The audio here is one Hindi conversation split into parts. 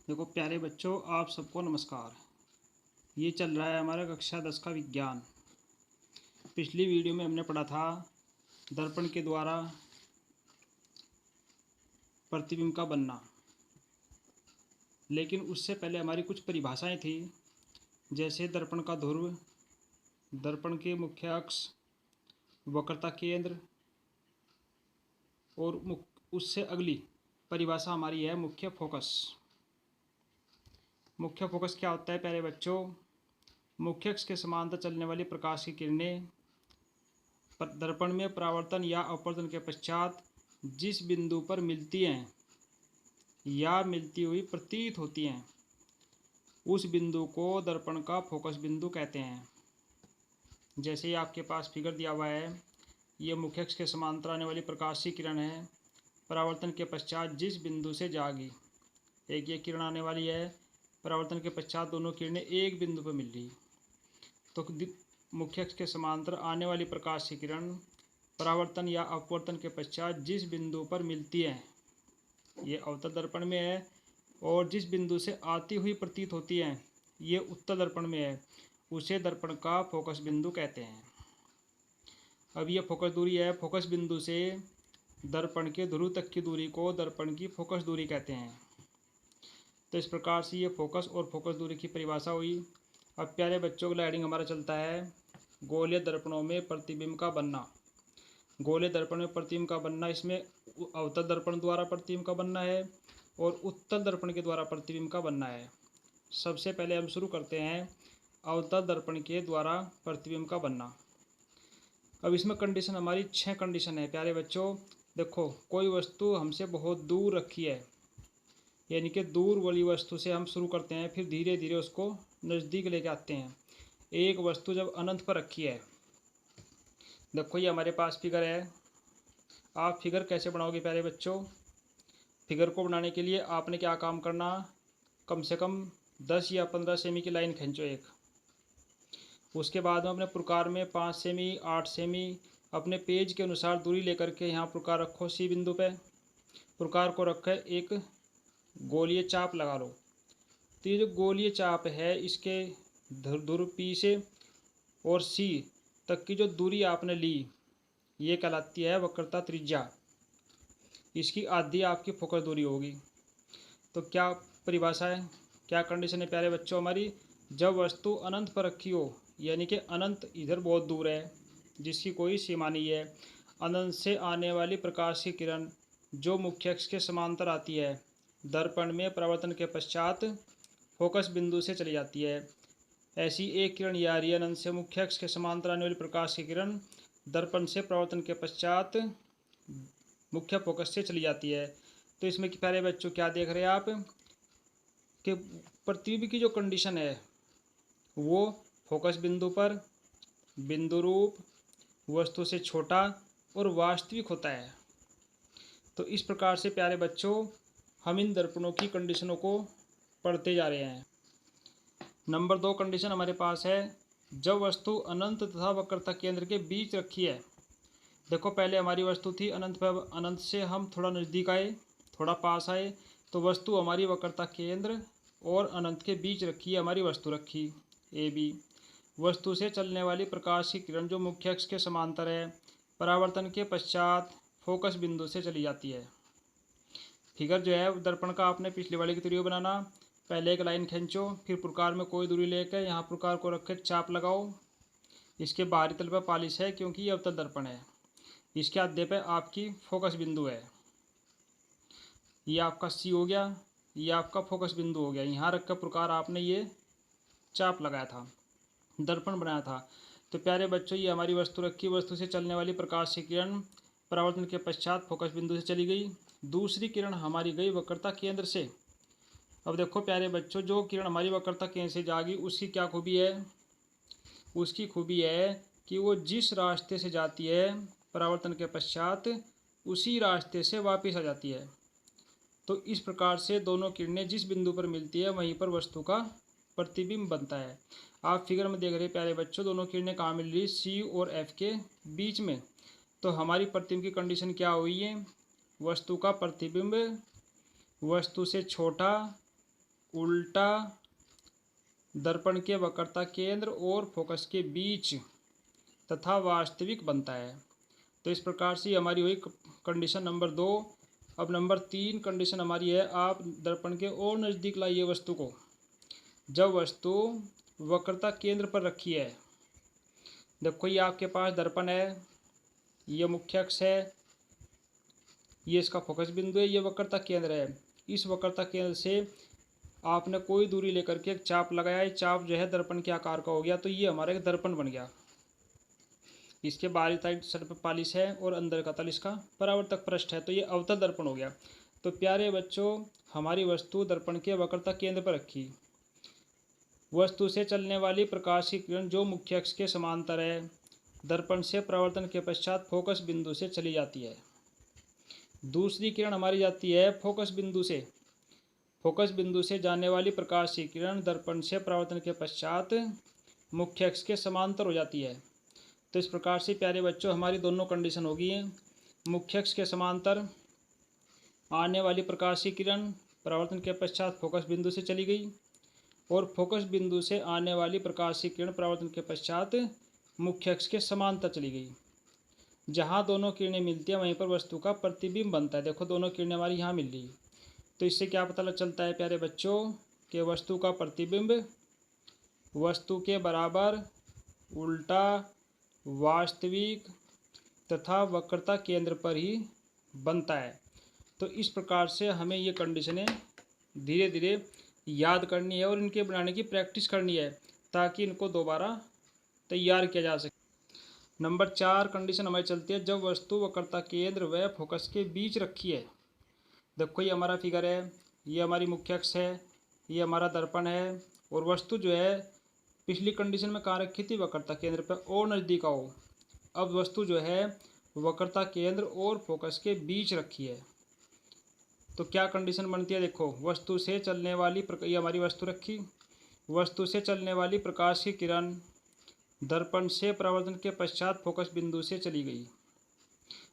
देखो प्यारे बच्चों, आप सबको नमस्कार। ये चल रहा है हमारा कक्षा 10 का विज्ञान। पिछली वीडियो में हमने पढ़ा था दर्पण के द्वारा प्रतिबिंब का बनना, लेकिन उससे पहले हमारी कुछ परिभाषाएं थी, जैसे दर्पण का ध्रुव, दर्पण के मुख्य अक्ष, वक्रता केंद्र, और उससे अगली परिभाषा हमारी है मुख्य फोकस। मुख्य फोकस क्या होता है प्यारे बच्चों? मुख्य अक्ष के समांतर चलने वाली प्रकाश की किरणें दर्पण में परावर्तन या अपवर्तन के पश्चात जिस बिंदु पर मिलती हैं या मिलती हुई प्रतीत होती हैं, उस बिंदु को दर्पण का फोकस बिंदु कहते हैं। जैसे आपके पास फिगर दिया हुआ है, ये मुख्य अक्ष के समांतर आने वाली प्रकाश की किरण है, परावर्तन के पश्चात जिस बिंदु से जागी। एक ये किरण आने वाली है, परावर्तन के पश्चात दोनों किरणें एक बिंदु पर मिल रही। तो मुख्य अक्ष के समांतर आने वाली प्रकाश की किरण परावर्तन या अपवर्तन के पश्चात जिस बिंदु पर मिलती है, ये अवतल दर्पण में है, और जिस बिंदु से आती हुई प्रतीत होती है, ये उत्तल दर्पण में है, उसे दर्पण का फोकस बिंदु कहते हैं। अब ये फोकस दूरी है, फोकस बिंदु से दर्पण के ध्रुव तक की दूरी को दर्पण की फोकस दूरी कहते हैं। तो इस प्रकार से ये फोकस और फोकस दूरी की परिभाषा हुई। अब प्यारे बच्चों का हेडिंग हमारा चलता है गोलीय दर्पणों में प्रतिबिंब का बनना। गोलीय दर्पण में प्रतिबिंब का बनना, इसमें अवतल दर्पण द्वारा प्रतिबिंब का बनना है और उत्तल दर्पण के द्वारा प्रतिबिंब का बनना है। सबसे पहले हम शुरू करते हैं अवतल दर्पण के द्वारा प्रतिबिंब का बनना। अब इसमें कंडीशन हमारी 6 कंडीशन है प्यारे बच्चों। देखो, कोई वस्तु हमसे बहुत दूर रखी है, यानी कि दूर वाली वस्तु से हम शुरू करते हैं, फिर धीरे धीरे उसको नज़दीक लेके आते हैं। एक वस्तु जब अनंत पर रखी है, देखो ये हमारे पास फिगर है। आप फिगर कैसे बनाओगे प्यारे बच्चों? फिगर को बनाने के लिए आपने क्या काम करना, कम से कम 10 या 15 सेमी की लाइन खींचो एक। उसके बाद में अपने प्रकार में 5 सेमी 8 सेमी अपने पेज के अनुसार दूरी लेकर के यहाँ प्रकार रखो। सी बिंदु पे प्रकार को रखे एक गोलीय चाप लगा लो। तो ये जो गोलीय चाप है, इसके ध्रुव पी से और सी तक की जो दूरी आपने ली, ये कहलाती है वक्रता त्रिज्या। इसकी आधी आपकी फोकस दूरी होगी। तो क्या परिभाषा है, क्या कंडीशन है प्यारे बच्चों हमारी? जब वस्तु अनंत पर रखी हो, यानी कि अनंत इधर बहुत दूर है जिसकी कोई सीमा नहीं है, अनंत से आने वाली प्रकाश की किरण जो मुख्य अक्ष के समांतर आती है, दर्पण में परावर्तन के पश्चात फोकस बिंदु से चली जाती है। ऐसी एक किरण यारी अनंत से मुख्य अक्ष के समांतर आने वाली प्रकाश की किरण दर्पण से परावर्तन के पश्चात मुख्य फोकस से चली जाती है। तो इसमें प्यारे बच्चों क्या देख रहे हैं आप कि प्रतिबिंब की जो कंडीशन है वो फोकस बिंदु पर, बिंदु रूप, वस्तु से छोटा और वास्तविक होता है। तो इस प्रकार से प्यारे बच्चों हम इन दर्पणों की कंडीशनों को पढ़ते जा रहे हैं। नंबर 2 कंडीशन हमारे पास है, जब वस्तु अनंत तथा वक्रता केंद्र के बीच रखी है। देखो, पहले हमारी वस्तु थी अनंत पर, अनंत से हम थोड़ा नज़दीक आए, थोड़ा पास आए, तो वस्तु हमारी वक्रता केंद्र और अनंत के बीच रखी है हमारी वस्तु रखी ए बी। वस्तु से चलने वाली प्रकाश की किरण जो मुख्य अक्ष के समांतर है, परावर्तन के पश्चात फोकस बिंदु से चली जाती है। फिगर जो है दर्पण का आपने पिछले वाले की तरह बनाना। पहले एक लाइन खींचो, फिर प्रकार में कोई दूरी लेकर यहाँ प्रकार को रख कर चाप लगाओ। इसके बाहरी तल पर पालिश है क्योंकि ये अवतल दर्पण है। इसके आधे पे आपकी फोकस बिंदु है। ये आपका सी हो गया, ये आपका फोकस बिंदु हो गया। यहाँ रख कर प्रकार आपने ये चाप लगाया था, दर्पण बनाया था। तो प्यारे बच्चों, ये हमारी वस्तु रखी, वस्तु से चलने वाली प्रकाश की किरण परावर्तन के पश्चात फोकस बिंदु से चली गई। दूसरी किरण हमारी गई वक्रता केंद्र से। अब देखो प्यारे बच्चों, जो किरण हमारी वक्रता केंद्र से जाएगी उसकी क्या खूबी है? उसकी खूबी है कि वो जिस रास्ते से जाती है परावर्तन के पश्चात उसी रास्ते से वापस आ जाती है। तो इस प्रकार से दोनों किरणें जिस बिंदु पर मिलती है वहीं पर वस्तु का प्रतिबिंब बनता है। आप फिगर में देख रहे हैं प्यारे बच्चों, दोनों किरणें कहाँ मिल रही? सी और एफ के बीच में। तो हमारी प्रतिबिंब की कंडीशन क्या हुई है? वस्तु का प्रतिबिंब वस्तु से छोटा उल्टा दर्पण के वक्रता केंद्र और फोकस के बीच तथा वास्तविक बनता है। तो इस प्रकार से हमारी हुई कंडीशन नंबर 2। अब नंबर 3 कंडीशन हमारी है, आप दर्पण के और नज़दीक लाइए वस्तु को जब वस्तु वक्रता केंद्र पर रखी है। देखो ये आपके पास दर्पण है, ये मुख्य अक्ष है, ये इसका फोकस बिंदु है, ये वक्रता केंद्र है। इस वक्रता केंद्र से आपने कोई दूरी लेकर के एक चाप लगाया, ये चाप जो है दर्पण के आकार का हो गया, तो ये हमारा एक दर्पण बन गया। इसके बाहरी साइड पर पालिश है और अंदर का तल इसका परावर्तक पृष्ठ है, तो ये अवतल दर्पण हो गया। तो प्यारे बच्चों, हमारी वस्तु दर्पण के वक्रता केंद्र पर रखी, वस्तु से चलने वाली प्रकाश की किरण जो मुख्य अक्ष के समांतर है, दर्पण से परावर्तन के पश्चात फोकस बिंदु से चली जाती है। दूसरी किरण हमारी जाती है फोकस बिंदु से। फोकस बिंदु से जाने वाली प्रकाश की किरण दर्पण से परावर्तन के पश्चात मुख्य अक्ष के समांतर हो जाती है। तो इस प्रकार से प्यारे बच्चों, हमारी दोनों कंडीशन होगी। मुख्य अक्ष के समांतर आने वाली प्रकाश की किरण परावर्तन के पश्चात फोकस बिंदु से चली गई, और फोकस बिंदु से आने वाली प्रकाश की किरण परावर्तन के पश्चात मुख्य अक्ष के समांतर चली गई। जहाँ दोनों किरणें मिलती हैं वहीं पर वस्तु का प्रतिबिंब बनता है। देखो दोनों किरणें हमारी यहाँ मिल रही, तो इससे क्या पता चलता है प्यारे बच्चों कि वस्तु का प्रतिबिंब वस्तु के बराबर, उल्टा, वास्तविक तथा वक्रता केंद्र पर ही बनता है। तो इस प्रकार से हमें ये कंडीशनें धीरे धीरे याद करनी है और इनके बनाने की प्रैक्टिस करनी है ताकि इनको दोबारा तैयार किया जा सके। नंबर 4 कंडीशन हमारी चलती है, जब वस्तु वक्रता केंद्र व फोकस के बीच रखी है। देखो ये हमारा फिगर है, ये हमारी मुख्य अक्ष है, ये हमारा दर्पण है, और वस्तु जो है पिछली कंडीशन में कहाँ रखी थी, वक्रता केंद्र पर और नज़दीक आओ। अब वस्तु जो है वक्रता केंद्र और फोकस के बीच रखी है, तो क्या कंडीशन बनती है। देखो वस्तु से चलने वाली ये हमारी वस्तु रखी, वस्तु से चलने वाली प्रकाश की किरण दर्पण से परावर्तन के पश्चात फोकस बिंदु से चली गई।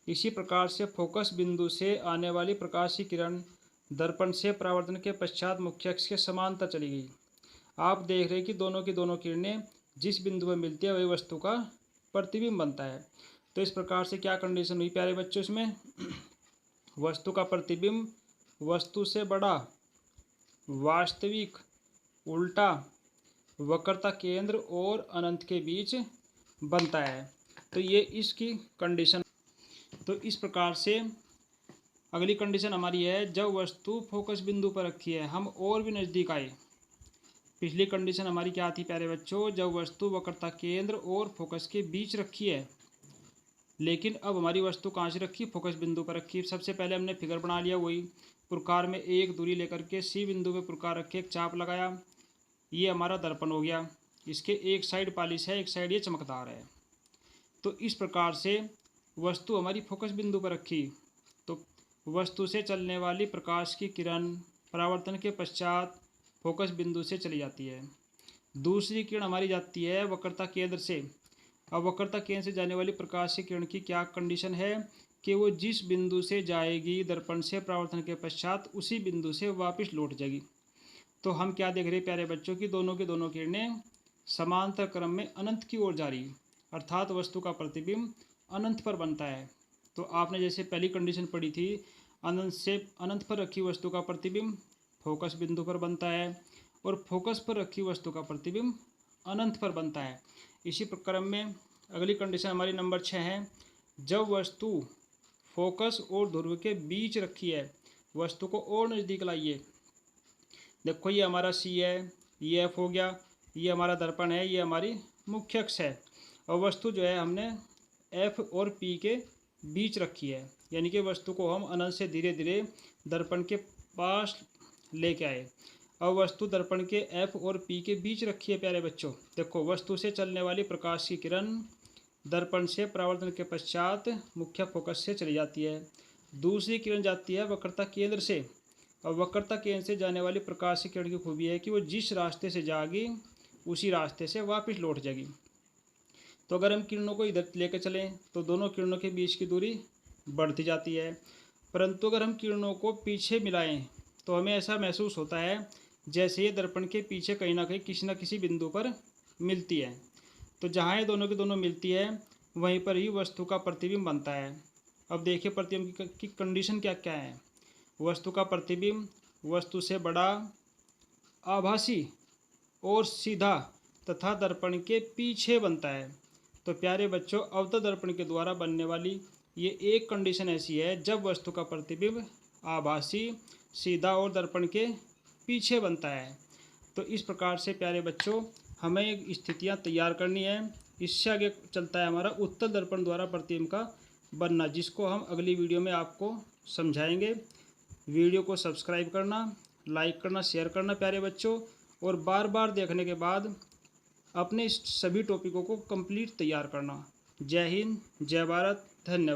इसी प्रकार से फोकस बिंदु से आने वाली प्रकाश की किरण दर्पण से परावर्तन के पश्चात मुख्य अक्ष के समांतर चली गई। आप देख रहे हैं कि दोनों की दोनों किरणें जिस बिंदु पर मिलती है वही वस्तु का प्रतिबिंब बनता है। तो इस प्रकार से क्या कंडीशन हुई प्यारे बच्चों, इसमें वस्तु का प्रतिबिंब वस्तु से बड़ा, वास्तविक, उल्टा, वक्रता केंद्र और अनंत के बीच बनता है। तो ये इसकी कंडीशन। तो इस प्रकार से अगली कंडीशन हमारी है, जब वस्तु फोकस बिंदु पर रखी है, हम और भी नज़दीक आए। पिछली कंडीशन हमारी क्या थी प्यारे बच्चों, जब वस्तु वक्रता केंद्र और फोकस के बीच रखी है, लेकिन अब हमारी वस्तु कहाँ से रखी, फोकस बिंदु पर रखी। सबसे पहले हमने फिगर बना लिया, वही प्रकार में एक दूरी लेकर के सी बिंदु पे प्रकार रख के एक चाप लगाया, ये हमारा दर्पण हो गया। इसके एक साइड पालिश है, एक साइड ये चमकदार है। तो इस प्रकार से वस्तु हमारी फोकस बिंदु पर रखी, तो वस्तु से चलने वाली प्रकाश की किरण परावर्तन के पश्चात फोकस बिंदु से चली जाती है। दूसरी किरण हमारी जाती है वक्रता केंद्र से। अब वक्रता केंद्र से जाने वाली प्रकाश की किरण की क्या कंडीशन है कि वो जिस बिंदु से जाएगी दर्पण से परावर्तन के पश्चात उसी बिंदु से वापस लौट जाएगी। तो हम क्या देख रहे हैं प्यारे बच्चों की दोनों की दोनों किरणें समांतर क्रम में अनंत की ओर जा रही, अर्थात वस्तु का प्रतिबिंब अनंत पर बनता है। तो आपने जैसे पहली कंडीशन पढ़ी थी, अनंत से अनंत पर रखी वस्तु का प्रतिबिंब फोकस बिंदु पर बनता है, और फोकस पर रखी वस्तु का प्रतिबिंब अनंत पर बनता है। इसी क्रम में अगली कंडीशन हमारी नंबर 6 है, जब वस्तु फोकस और ध्रुव के बीच रखी है, वस्तु को और नज़दीक लाइए। देखो ये हमारा सी है, ये एफ हो गया, ये हमारा दर्पण है, ये हमारी मुख्य अक्ष है, और वस्तु जो है हमने एफ और पी के बीच रखी है, यानी कि वस्तु को हम अनंत से धीरे धीरे दर्पण के पास लेके आए। अब वस्तु दर्पण के एफ और पी के बीच रखी है प्यारे बच्चों। देखो वस्तु से चलने वाली प्रकाश की किरण दर्पण से परावर्तन के पश्चात मुख्य फोकस से चली जाती है। दूसरी किरण जाती है वक्रता केंद्र से, और वक्रता केंद्र से जाने वाली प्रकाश की किरण की खूबी है कि वो जिस रास्ते से जाएगी उसी रास्ते से वापस लौट जाएगी। तो अगर हम किरणों को इधर लेकर चलें तो दोनों किरणों के बीच की दूरी बढ़ती जाती है, परंतु अगर हम किरणों को पीछे मिलाएं तो हमें ऐसा महसूस होता है जैसे ये दर्पण के पीछे कहीं ना कहीं किसी न किसी बिंदु पर मिलती है। तो जहाँ ये दोनों की दोनों मिलती है वहीं पर ही वस्तु का प्रतिबिंब बनता है। अब देखिए प्रतिबिंब की कंडीशन क्या क्या है। वस्तु का प्रतिबिंब वस्तु से बड़ा, आभासी और सीधा तथा दर्पण के पीछे बनता है। तो प्यारे बच्चों, अवतल दर्पण के द्वारा बनने वाली ये एक कंडीशन ऐसी है जब वस्तु का प्रतिबिंब आभासी, सीधा और दर्पण के पीछे बनता है। तो इस प्रकार से प्यारे बच्चों हमें एक स्थितियाँ तैयार करनी है। इससे आगे चलता है हमारा उत्तल दर्पण द्वारा प्रतिबिंब का बनना, जिसको हम अगली वीडियो में आपको समझाएंगे। वीडियो को सब्सक्राइब करना, लाइक करना, शेयर करना प्यारे बच्चों, और बार बार देखने के बाद अपने इस सभी टॉपिकों को कंप्लीट तैयार करना। जय हिंद, जय भारत, धन्यवाद।